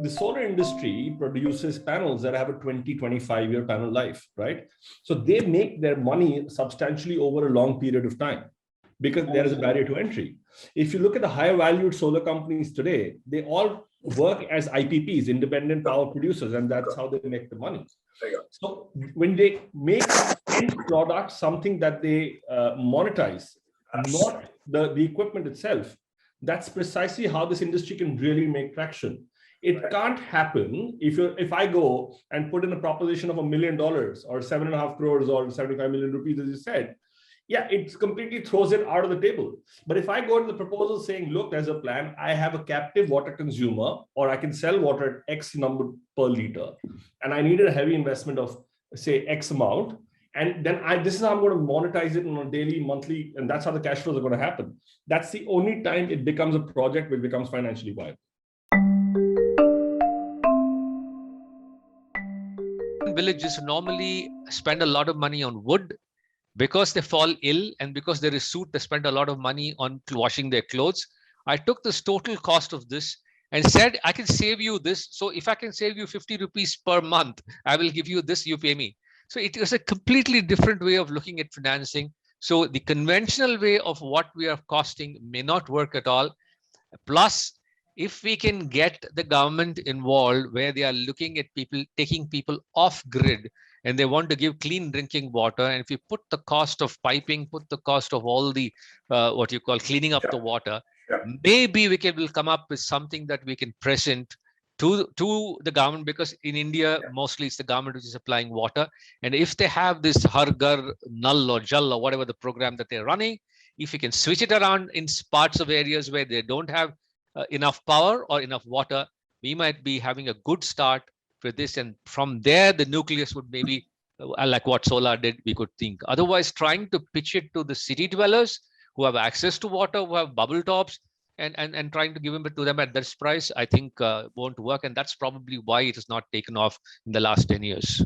the solar industry produces panels that have a 20, 25-year panel life, right? So they make their money substantially over a long period of time because there is a barrier to entry. If you look at the higher valued solar companies today, they all work as IPPs, independent power producers, and that's how they make the money. So when they make end product something that they monetize, not the equipment itself, that's precisely how this industry can really make traction. It can't happen if I go and put in a proposition of $1 million or 7.5 crores or 75 million rupees, as you said. Yeah, it completely throws it out of the table. But if I go to the proposal saying, look, there's a plan, I have a captive water consumer, or I can sell water at X number per liter, and I needed a heavy investment of, say, X amount, and then this is how I'm going to monetize it on a daily, monthly, and that's how the cash flows are going to happen. That's the only time it becomes a project which becomes financially viable. Villages normally spend a lot of money on wood because they fall ill, and because there is soot, they spend a lot of money on washing their clothes. I took this total cost of this and said, I can save you this. So if I can save you 50 rupees per month, I will give you this, you pay me. So it was a completely different way of looking at financing. So the conventional way of what we are costing may not work at all. Plus, if we can get the government involved where they are looking at people, taking people off grid, and they want to give clean drinking water, and if you put the cost of piping, put the cost of all the what you call cleaning up the water, maybe will come up with something that we can present to the government, because in India mostly it's the government which is supplying water. And if they have this Har Ghar Nal or Jal or whatever the program that they're running, if you can switch it around in parts of areas where they don't have enough power or enough water, we might be having a good start for this. And from there, the nucleus would maybe, like what solar did, we could think. Otherwise, trying to pitch it to the city dwellers who have access to water, who have bubble tops, and trying to give it to them at this price, I think won't work. And that's probably why it has not taken off in the last 10 years.